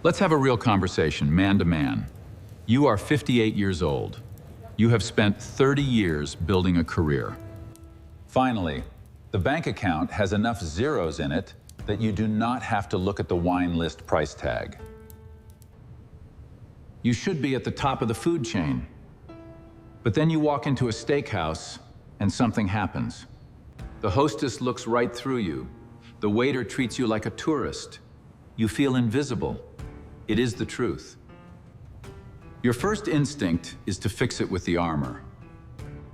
Let's have a real conversation, man to man. You are 58 years old. You have spent 30 years building a career. Finally, the bank account has enough zeros in it that you do not have to look at the wine list price tag. You should be at the top of the food chain. But then you walk into a steakhouse and something happens. The hostess looks right through you. The waiter treats you like a tourist. You feel invisible. It is the truth. Your first instinct is to fix it with the armor.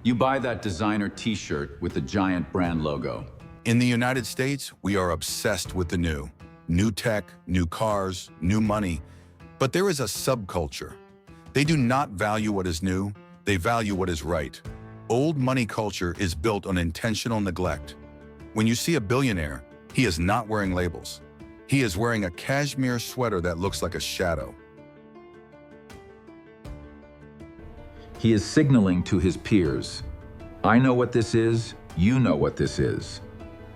You buy that designer t-shirt with the giant brand logo. In the United States, we are obsessed with the new. New tech, new cars, new money. But there is a subculture. They do not value what is new, they value what is right. Old money culture is built on intentional neglect. When you see a billionaire, he is not wearing labels. He is wearing a cashmere sweater that looks like a shadow. He is signaling to his peers. I know what this is, you know what this is.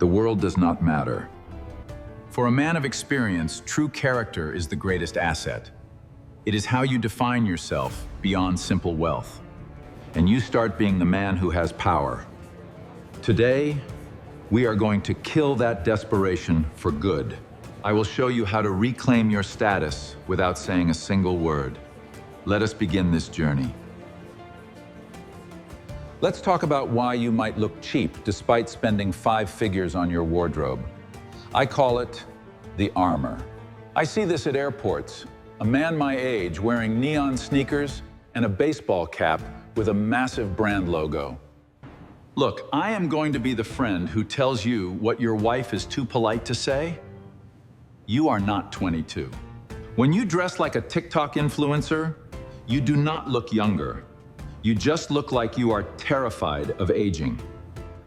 The world does not matter. For a man of experience, true character is the greatest asset. It is how you define yourself beyond simple wealth. And you start being the man who has power. Today, we are going to kill that desperation for good. I will show you how to reclaim your status without saying a single word. Let us begin this journey. Let's talk about why you might look cheap despite spending 5 figures on your wardrobe. I call it the armor. I see this at airports. A man my age wearing neon sneakers and a baseball cap with a massive brand logo. Look, I am going to be the friend who tells you what your wife is too polite to say. You are not 22. When you dress like a TikTok influencer, you do not look younger. You just look like you are terrified of aging.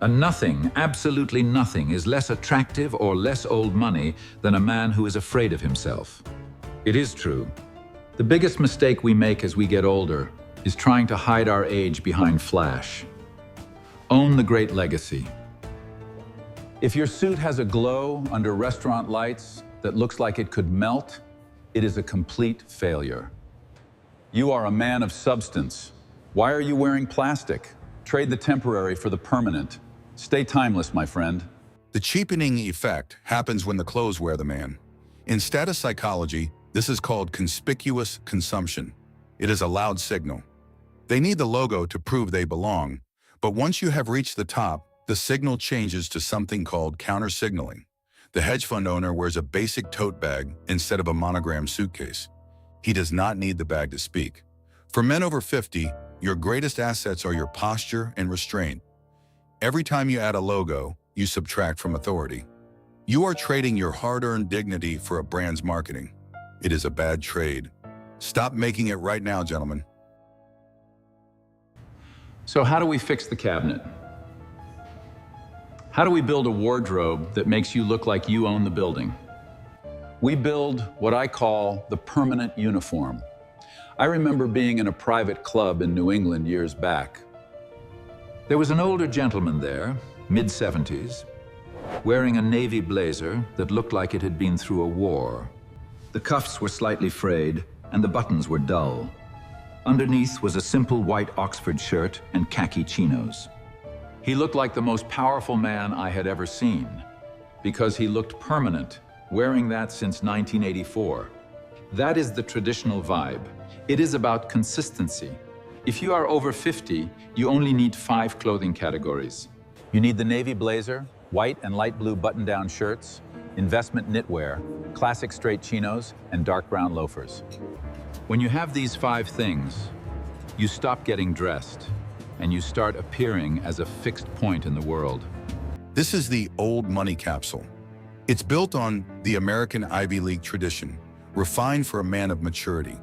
And nothing, absolutely nothing, is less attractive or less old money than a man who is afraid of himself. It is true. The biggest mistake we make as we get older is trying to hide our age behind flash. Own the great legacy. If your suit has a glow under restaurant lights that looks like it could melt, it is a complete failure. You are a man of substance. Why are you wearing plastic? Trade the temporary for the permanent. Stay timeless, my friend. The cheapening effect happens when the clothes wear the man. In status psychology, this is called conspicuous consumption. It is a loud signal. They need the logo to prove they belong, but once you have reached the top, the signal changes to something called countersignaling. The hedge fund owner wears a basic tote bag instead of a monogrammed suitcase. He does not need the bag to speak. For men over 50, your greatest assets are your posture and restraint. Every time you add a logo, you subtract from authority. You are trading your hard-earned dignity for a brand's marketing. It is a bad trade. Stop making it right now, gentlemen. So how do we fix the cabinet? How do we build a wardrobe that makes you look like you own the building? We build what I call the permanent uniform. I remember being in a private club in New England years back. There was an older gentleman there, mid-70s, wearing a navy blazer that looked like it had been through a war. The cuffs were slightly frayed and the buttons were dull. Underneath was a simple white Oxford shirt and khaki chinos. He looked like the most powerful man I had ever seen because he looked permanent, wearing that since 1984. That is the traditional vibe. It is about consistency. If you are over 50, you only need 5 clothing categories. You need the navy blazer, white and light blue button-down shirts, investment knitwear, classic straight chinos, and dark brown loafers. When you have these 5 things, you stop getting dressed and you start appearing as a fixed point in the world. This is the old money capsule. It's built on the American Ivy League tradition, refined for a man of maturity.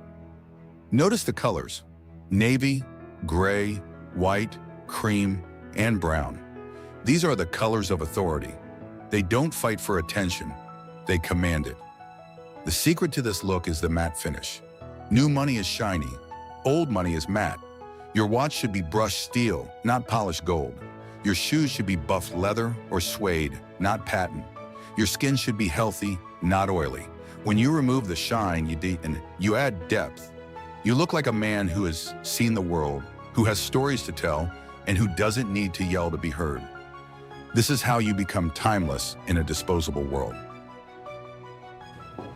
Notice the colors: navy, gray, white, cream, and brown. These are the colors of authority. They don't fight for attention, they command it. The secret to this look is the matte finish. New money is shiny, old money is matte. Your watch should be brushed steel, not polished gold. Your shoes should be buffed leather or suede, not patent. Your skin should be healthy, not oily. When you remove the shine and you add depth, you look like a man who has seen the world, who has stories to tell, and who doesn't need to yell to be heard. This is how you become timeless in a disposable world.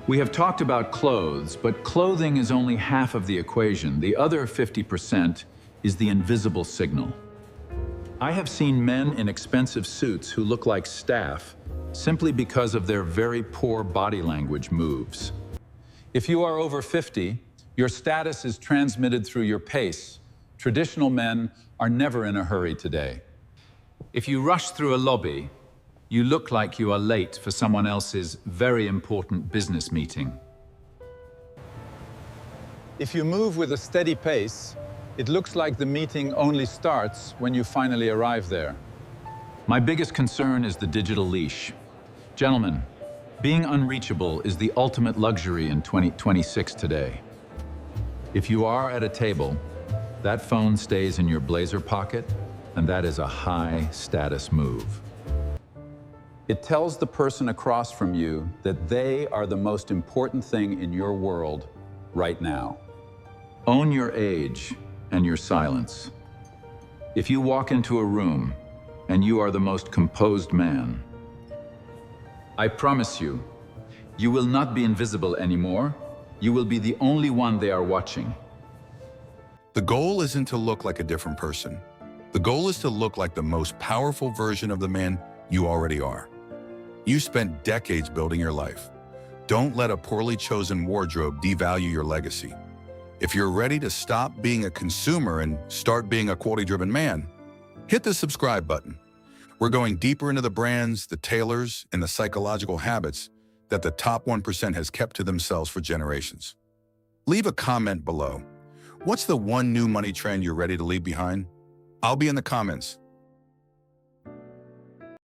We have talked about clothes, but clothing is only half of the equation. The other 50% is the invisible signal. I have seen men in expensive suits who look like staff simply because of their very poor body language moves. If you are over 50, your status is transmitted through your pace. Traditional men are never in a hurry today. If you rush through a lobby, you look like you are late for someone else's very important business meeting. If you move with a steady pace, it looks like the meeting only starts when you finally arrive there. My biggest concern is the digital leash. Gentlemen, being unreachable is the ultimate luxury in 2026 today. If you are at a table, that phone stays in your blazer pocket, and that is a high-status move. It tells the person across from you that they are the most important thing in your world right now. Own your age and your silence. If you walk into a room and you are the most composed man, I promise you, you will not be invisible anymore. You will be the only one they are watching. The goal isn't to look like a different person. The goal is to look like the most powerful version of the man you already are. You spent decades building your life. Don't let a poorly chosen wardrobe devalue your legacy. If you're ready to stop being a consumer and start being a quality-driven man, hit the subscribe button. We're going deeper into the brands, the tailors, and the psychological habits that the top 1% has kept to themselves for generations. Leave a comment below. What's the one new money trend you're ready to leave behind? I'll be in the comments.